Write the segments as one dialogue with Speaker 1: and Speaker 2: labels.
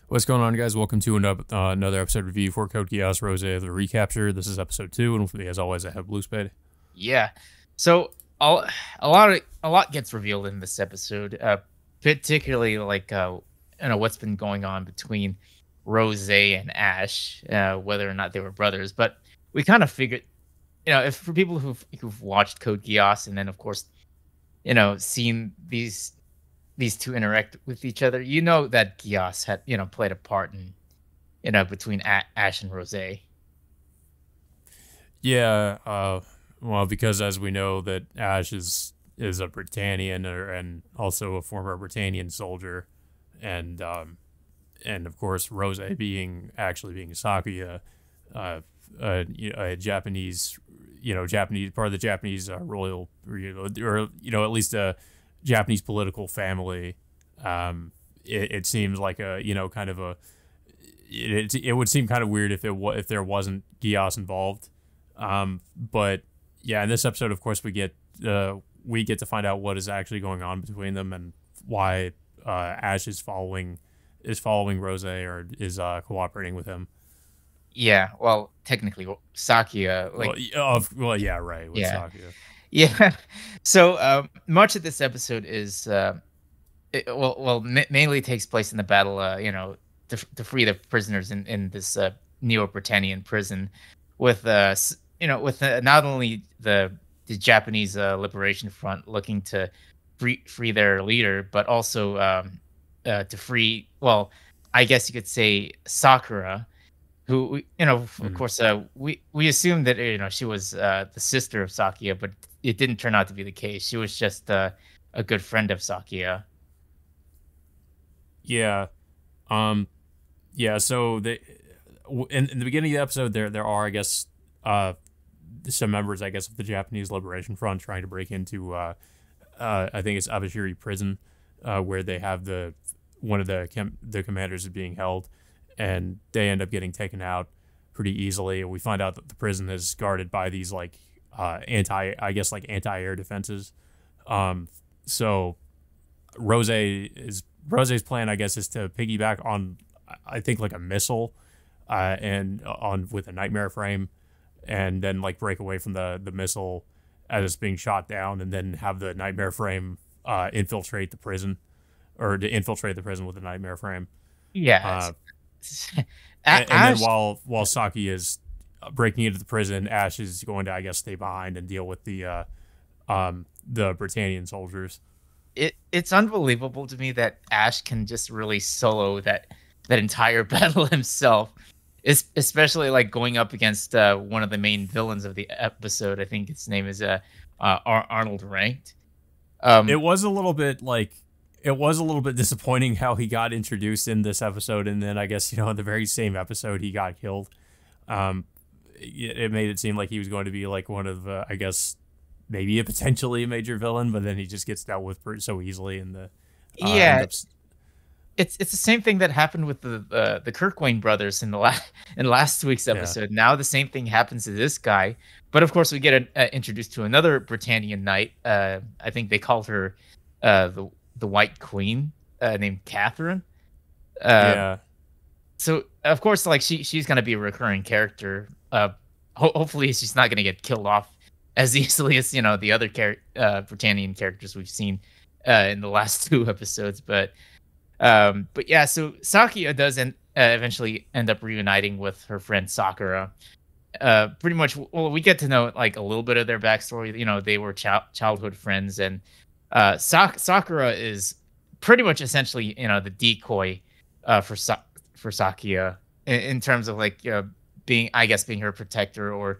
Speaker 1: What's going on, guys? Welcome to another episode review for Code Geass, Roze, the Recapture. This is episode 2, and with me, as always, I have Blue Spade.
Speaker 2: Yeah. So a lot gets revealed in this episode, particularly what's been going on between Rose and Ash, whether or not they were brothers. But we kind of figured, if for people who've watched Code Geass and then of course seen these two interact with each other, that Geass had played a part in between Ash and Rose.
Speaker 1: Yeah, well, because as we know that Ash is a Britannian and also a former Britannian soldier, and of course Rose being Sakuya, a Japanese, Japanese part of the Japanese royal, or at least a Japanese political family. It seems like a kind of a it would seem kind of weird if there wasn't Geass involved. But yeah, in this episode, of course, we get to find out what is actually going on between them and why Ash is following Rose, or is cooperating with him.
Speaker 2: Yeah, well, technically, Sakia,
Speaker 1: Yeah, right, with
Speaker 2: yeah,
Speaker 1: Sakuya.
Speaker 2: yeah. So much of this episode is, mainly takes place in the battle, to free the prisoners in this Neo-Britannian prison, with not only the Japanese Liberation Front looking to free their leader, but also to free, well, I guess you could say Sakura, who of
Speaker 1: Mhm.
Speaker 2: course we assumed that she was the sister of Sakia, but it didn't turn out to be the case. She was just a good friend of Sakia.
Speaker 1: Yeah, um, yeah. So in the beginning of the episode, there are, I guess, some members, I guess, of the Japanese Liberation Front trying to break into I think it's Abashiri prison, where they have one of the commanders is being held, and they end up getting taken out pretty easily. And we find out that the prison is guarded by these anti-air defenses. So Rose's plan, I guess, is to piggyback on, I think, like a missile, and on with a nightmare frame, and then like break away from the missile as it's being shot down, and then have the nightmare frame infiltrate the prison, or to infiltrate the prison with the nightmare frame.
Speaker 2: Yeah,
Speaker 1: Uh, and then
Speaker 2: Ash.
Speaker 1: while Saki is breaking into the prison, Ash is going to, I guess, stay behind and deal with the Britannian soldiers.
Speaker 2: It's unbelievable to me that Ash can just really solo that entire battle himself. Especially like going up against one of the main villains of the episode. I think his name is Arnold Ranked.
Speaker 1: It
Speaker 2: Um,
Speaker 1: was a little bit like it was a little bit disappointing how he got introduced in this episode, and then I guess in the very same episode he got killed. Um, it made it seem like he was going to be like one of I guess maybe a potentially a major villain, but then he just gets dealt with so easily, and end
Speaker 2: yeah,
Speaker 1: up.
Speaker 2: it's the same thing that happened with the Kirkwane brothers in the in last week's
Speaker 1: Yeah.
Speaker 2: episode. Now the same thing happens to this guy, but of course we get introduced to another Britannian knight. I think they called her the White Queen, named Catherine. Uh,
Speaker 1: Yeah.
Speaker 2: so of course, like she's gonna be a recurring character. Hopefully she's not gonna get killed off as easily as the other Britannian characters we've seen in the last two episodes. But yeah, so Sakia does eventually end up reuniting with her friend Sakura. Pretty much, well, we get to know like a little bit of their backstory. They were childhood friends, and Sakura is pretty much essentially the decoy for Sakia in terms of like being, I guess, being her protector,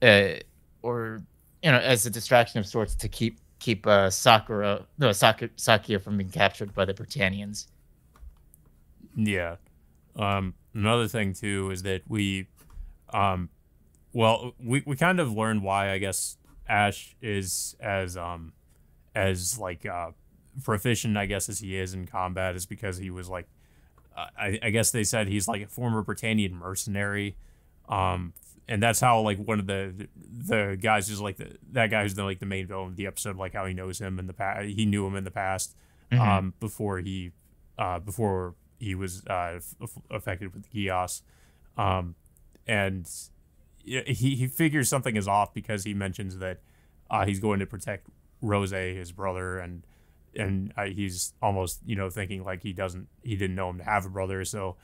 Speaker 2: uh or as a distraction of sorts to keep Sakia from being captured by the Britannians.
Speaker 1: Yeah. Another thing too is that um, we kind of learned why, I guess, Ash is as like proficient, I guess, as he is in combat, is because he was like, I guess they said he's like a former Britannian mercenary, um, and that's how, like, one of the guys who's like that guy who's like the main villain of the episode, like how he knows him in the past, he knew him in the past,
Speaker 2: Mhm.
Speaker 1: before he was affected with the Geass, um, and he figures something is off because he mentions that he's going to protect Roze, his brother, and he's almost thinking like he didn't know him to have a brother. So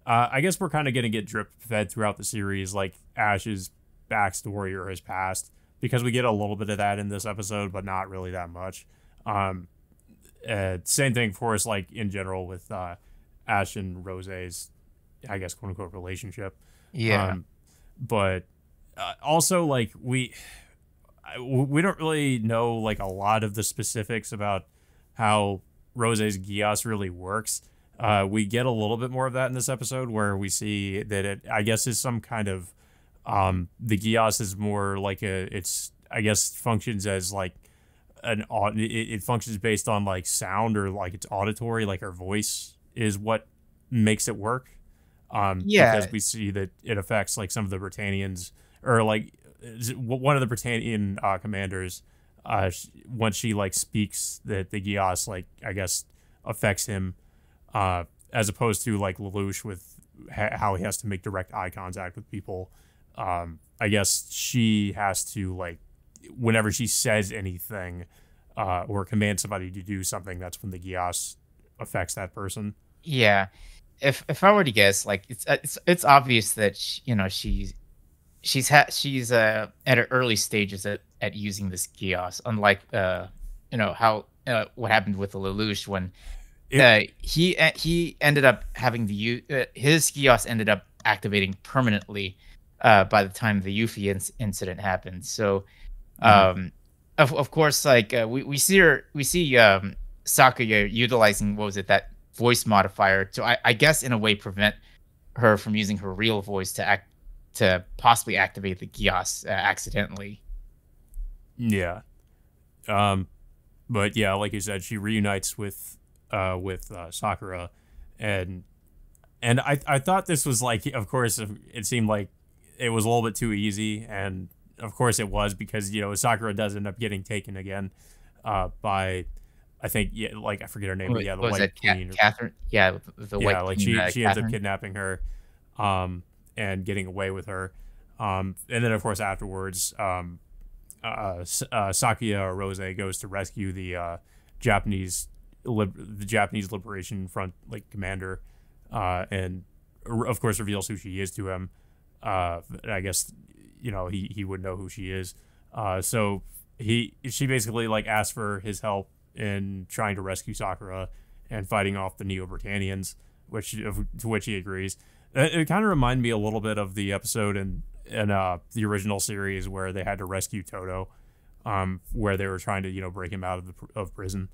Speaker 1: I guess we're kind of gonna get drip fed throughout the series, like Ash's backstory or his past, because we get a little bit of that in this episode, but not really that much. Same thing for us, like in general with Ash and Rose's, I guess, quote unquote relationship.
Speaker 2: Yeah.
Speaker 1: But also, like we don't really know like a lot of the specifics about how Rose's Geass really works. We get a little bit more of that in this episode, where we see that it, I guess, is some kind of the Geass is more like it's, I guess, functions as like it functions based on like sound, or like it's auditory, like her voice is what makes it work.
Speaker 2: Yeah.
Speaker 1: Because we see that it affects like some of the Britannians, or like one of the Britannian commanders. Once she like speaks, that the Geass, like, I guess, affects him, as opposed to like Lelouch with how he has to make direct eye contact with people. I guess she has to, like, whenever she says anything or commands somebody to do something, that's when the Geass affects that person.
Speaker 2: Yeah. If I were to guess, like it's obvious that she's at her early stages at using this Geass, unlike how what happened with the Lelouch when he ended up having his Geass ended up activating permanently by the time the Yuffie incident happened. So of course, like we see Sakuya utilizing, what was it, that voice modifier to, I guess, in a way prevent her from using her real voice to possibly activate the Geass accidentally.
Speaker 1: Yeah. But yeah, like you said, she reunites with Sakura, and I thought this was like, of course, it seemed like it was a little bit too easy, and of course it was, because Sakura does end up getting taken again by, I think, yeah, like, I forget her name, but yeah, the
Speaker 2: What was
Speaker 1: White
Speaker 2: that,
Speaker 1: Queen.
Speaker 2: Catherine? Yeah, the White
Speaker 1: Yeah, like
Speaker 2: Queen,
Speaker 1: she ends up
Speaker 2: Catherine.
Speaker 1: kidnapping her, and getting away with her, and then of course afterwards, Sakuya, or Roze, goes to rescue the Japanese the Japanese Liberation Front, like, commander, and of course reveals who she is to him. I guess he would know who she is. So she basically, like, asks for his help in trying to rescue Sakura and fighting off the Neo Britannians, to which he agrees. It kind of reminded me a little bit of the episode in the original series where they had to rescue Toto, where they were trying to break him out of prison.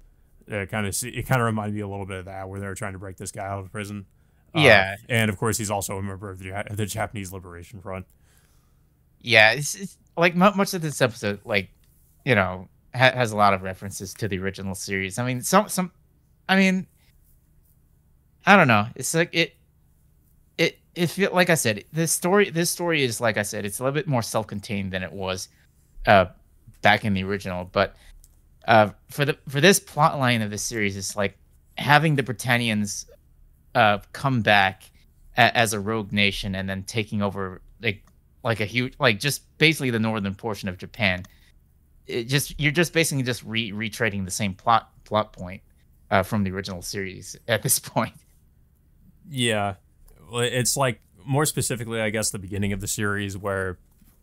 Speaker 1: It kind of reminded me a little bit of that, where they were trying to break this guy out of prison.
Speaker 2: Yeah,
Speaker 1: And of course he's also a member of the Japanese Liberation Front.
Speaker 2: yeah. It's like much of this episode, like, has a lot of references to the original series. I mean, I mean, I don't know. It's like it feel like I said, this story is, like I said, it's a little bit more self-contained than it was uh back in the original. But for this plot line of this series, it's like having the Britannians come back as a rogue nation, and then taking over like a huge, like, just basically the northern portion of Japan. You're just basically just retreading the same plot point from the original series at this point.
Speaker 1: Yeah, well, it's like, more specifically, I guess, the beginning of the series, where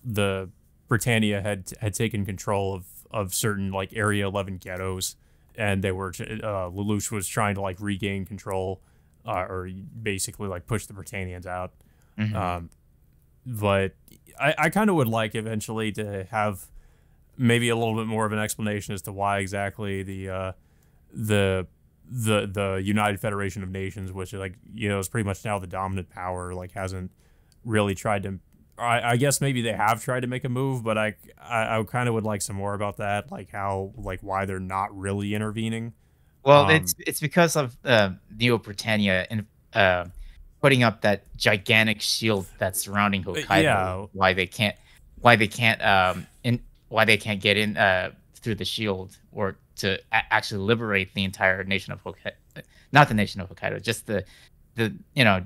Speaker 1: the Britannia had taken control of certain, like, Area 11 ghettos, and they were Lelouch was trying to, like, regain control, or basically, like, push the Britannians out.
Speaker 2: Mm-hmm.
Speaker 1: But I kind of would like eventually to have maybe a little bit more of an explanation as to why exactly the United Federation of Nations, which, like, is pretty much now the dominant power, like, hasn't really tried to. I guess maybe they have tried to make a move, but I kind of would like some more about that, like how, like, why they're not really intervening.
Speaker 2: Well, it's because of Neo Britannia and putting up that gigantic shield that's surrounding Hokkaido.
Speaker 1: Yeah.
Speaker 2: Why they can't get in through the shield, or to actually liberate the entire nation of Hokkaido, not the nation of Hokkaido, just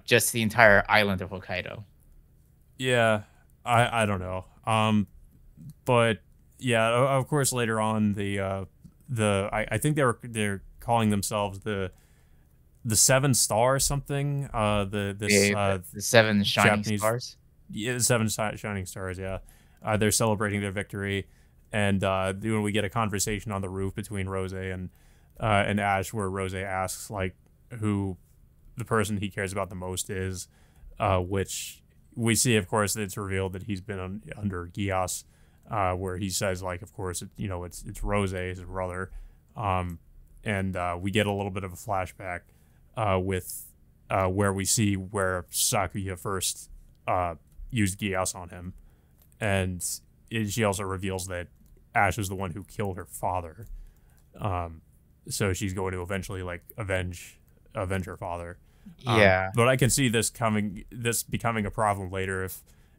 Speaker 2: just the entire island of Hokkaido.
Speaker 1: Yeah, I don't know. But yeah, of course later on I think they're calling themselves the Seven Star something.
Speaker 2: The seven shining
Speaker 1: Japanese,
Speaker 2: stars.
Speaker 1: yeah, the Seven Shining Stars. Yeah, they're celebrating their victory, and when we get a conversation on the roof between Roze and Ash, where Roze asks like who the person he cares about the most is, which we see, of course, it's revealed that he's been under Geass, where he says like, of course, it's Roze, his brother, and we get a little bit of a flashback with where we see where Sakuya first used Geass on him, and she also reveals that Ash was the one who killed her father. So she's going to eventually like avenge her father.
Speaker 2: Yeah.
Speaker 1: But I can see this becoming a problem later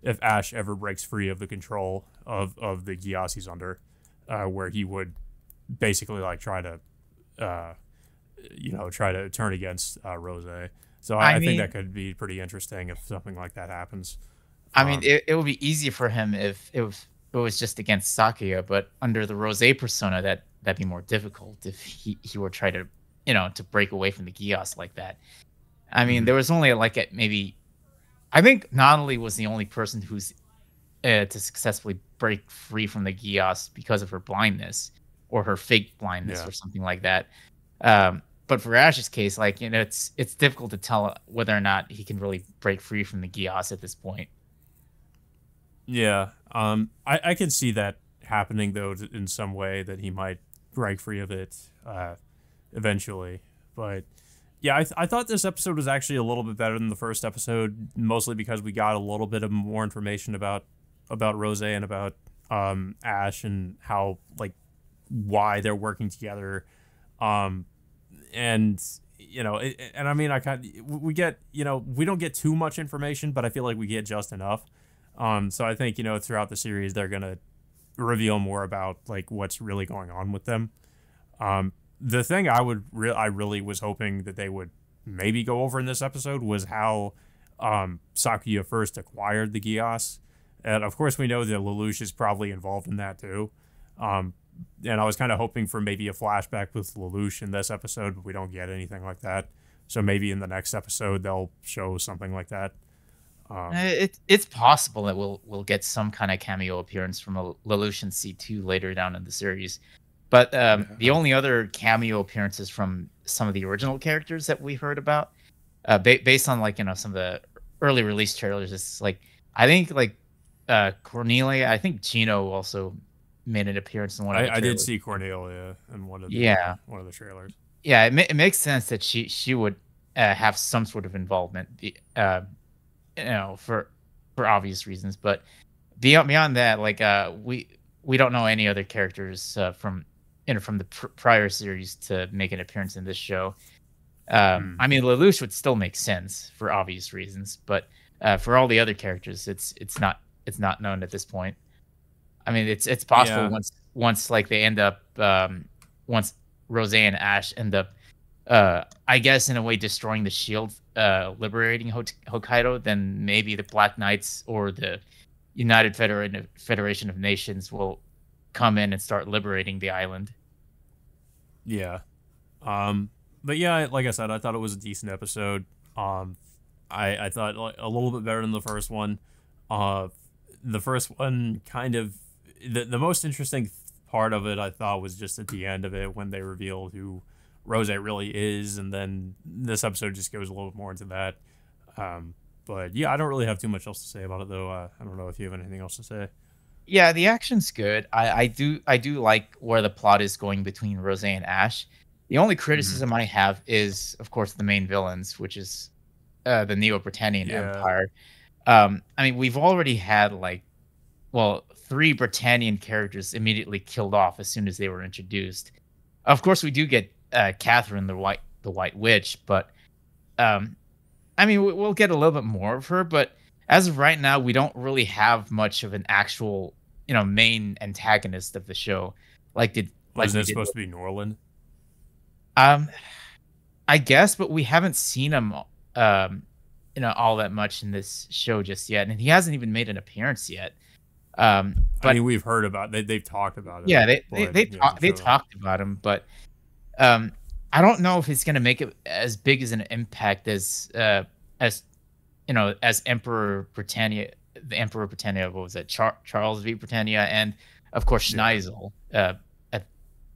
Speaker 1: if Ash ever breaks free of the control of the Geass he's under, where he would basically like try to turn against Roze. So I think that could be pretty interesting if something like that happens.
Speaker 2: I mean, it would be easy for him if it was just against Sakuya, but under the Rose persona, that'd be more difficult if he were try to to break away from the Geass like that. I mean, there was only like maybe I think Natalie was the only person who's to successfully break free from the Geass because of her blindness or her fake blindness or something like that. But for Ash's case, like it's difficult to tell whether or not he can really break free from the Geass at this point.
Speaker 1: Yeah, I can see that happening though in some way that he might break free of it eventually. But yeah, I thought this episode was actually a little bit better than the first episode, mostly because we got a little bit of more information about Roze and about Ash and how like why they're working together, and and I mean we get we don't get too much information, but I feel like we get just enough. So I think throughout the series they're gonna reveal more about like what's really going on with them. The thing I really was hoping that they would maybe go over in this episode was how Sakuya first acquired the Geass. And of course we know that Lelouch is probably involved in that too. And I was kind of hoping for maybe a flashback with Lelouch in this episode, but we don't get anything like that. So maybe in the next episode they'll show something like that.
Speaker 2: It's possible that we'll get some kind of cameo appearance from a Lelouch and C2 later down in the series. But the only other cameo appearances from some of the original characters that we heard about, based on like some of the early release trailers, it's like I think like Cornelia. I think Gino also made an appearance in one of the trailers.
Speaker 1: I did see Cornelia in one of the trailers.
Speaker 2: Yeah, it makes sense that she would have some sort of involvement, for obvious reasons. But beyond that, like we don't know any other characters from from the prior series to make an appearance in this show. I mean, Lelouch would still make sense for obvious reasons, but for all the other characters, it's not known at this point. I mean, it's possible once like they end up once Roze and Ash end up, I guess in a way destroying the shield, liberating Hokkaido, then maybe the Black Knights or the United Federation of Nations will come in and start liberating the island.
Speaker 1: Yeah. But yeah, like I said, I thought it was a decent episode. I thought like a little bit better than the first one. The first one kind of the most interesting part of it I thought was just at the end of it when they revealed who Roze really is, and then this episode just goes a little bit more into that. But yeah, I don't really have too much else to say about it though. I don't know if you have anything else to say.
Speaker 2: Yeah, the action's good. I do like where the plot is going between Roze and Ash. The only criticism I have is, of course, the main villains, which is the Neo-Britannian Empire. I mean, we've already had like, well, 3 Britannian characters immediately killed off as soon as they were introduced. Of course, we do get Catherine, the White Witch, but I mean, we'll get a little bit more of her. But as of right now, we don't really have much of an actual, main antagonist of the show. Like,
Speaker 1: Wasn't it supposed to be Norland?
Speaker 2: I guess, but we haven't seen him, um, all that much in this show just yet, and he hasn't even made an appearance yet.
Speaker 1: I mean,
Speaker 2: But
Speaker 1: we've heard about they've talked about
Speaker 2: yeah,
Speaker 1: him,
Speaker 2: they they
Speaker 1: but
Speaker 2: they
Speaker 1: he
Speaker 2: talk
Speaker 1: hasn't
Speaker 2: they
Speaker 1: shown up.
Speaker 2: talked about him, but um, I don't know if it's gonna make it as big as an impact as as Emperor Britannia, the Emperor Britannia. What was it, Charles V. Britannia, and of course
Speaker 1: Yeah.
Speaker 2: Schneisel. At,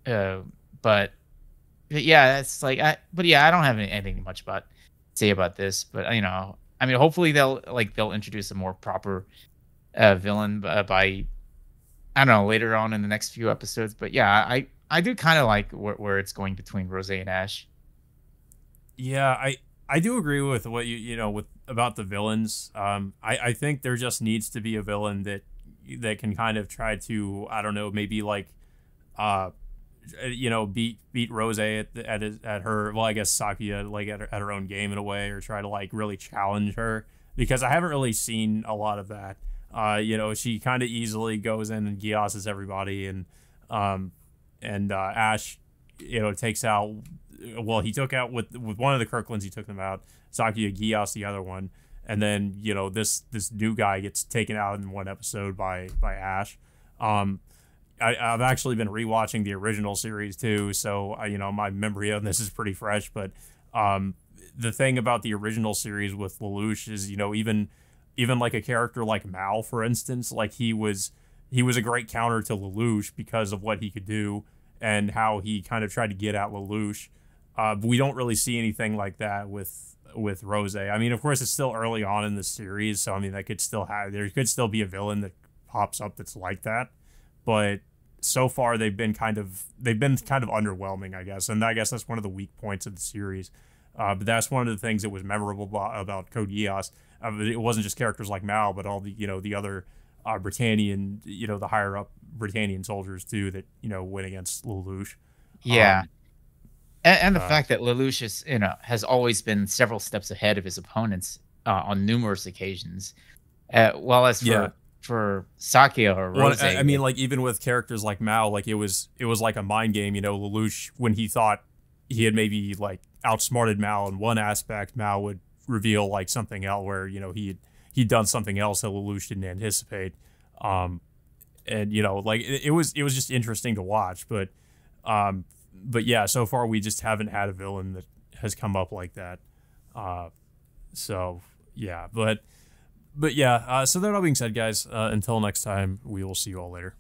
Speaker 2: uh, but yeah, it's like but yeah, I don't have anything much about say about this, but I mean, hopefully they'll introduce a more proper villain by I don't know later on in the next few episodes. But yeah, I do kind of like where it's going between Rose and Ash.
Speaker 1: Yeah, I do agree with what you know with about the villains. I think there just needs to be a villain that can kind of try to, I don't know, maybe like uh beat Rose at her, well, I guess Sakuya, like at her own game in a way, or try to like really challenge her, because I haven't really seen a lot of that. She kind of easily goes in and Geass everybody, um Ash, takes out, well, he took out with one of the Kirklands, he took them out, Sakuya, Geass the other one, and then this new guy gets taken out in one episode by Ash. um I've actually been rewatching the original series too, so my memory on this is pretty fresh. But the thing about the original series with Lelouch is, even like a character like Mal, for instance, like he was a great counter to Lelouch because of what he could do and how he kind of tried to get at Lelouch. But we don't really see anything like that with Rose. I mean, of course, it's still early on in the series, so I mean, there could still be a villain that pops up that's like that, but so far they've been kind of underwhelming, I guess, and I guess that's one of the weak points of the series. But that's one of the things that was memorable about Code Geass. It wasn't just characters like Mal, but all the other Britannian, the higher up Britannian soldiers too that went against Lelouch.
Speaker 2: Yeah,
Speaker 1: Um,
Speaker 2: and the
Speaker 1: uh,
Speaker 2: fact that Lelouch is has always been several steps ahead of his opponents on numerous occasions. Well, as
Speaker 1: yeah.
Speaker 2: for Sakia or
Speaker 1: Well,
Speaker 2: Rose,
Speaker 1: I mean, like even with characters like Mao, like it was like a mind game. Lelouch, when he thought he had maybe like outsmarted Mao in one aspect, Mao would reveal like something else where he'd done something else that Lelouch didn't anticipate. Um, and like it was just interesting to watch, but yeah, so far we just haven't had a villain that has come up like that. Uh, so yeah, but yeah. So that all being said, guys, until next time, we will see you all later.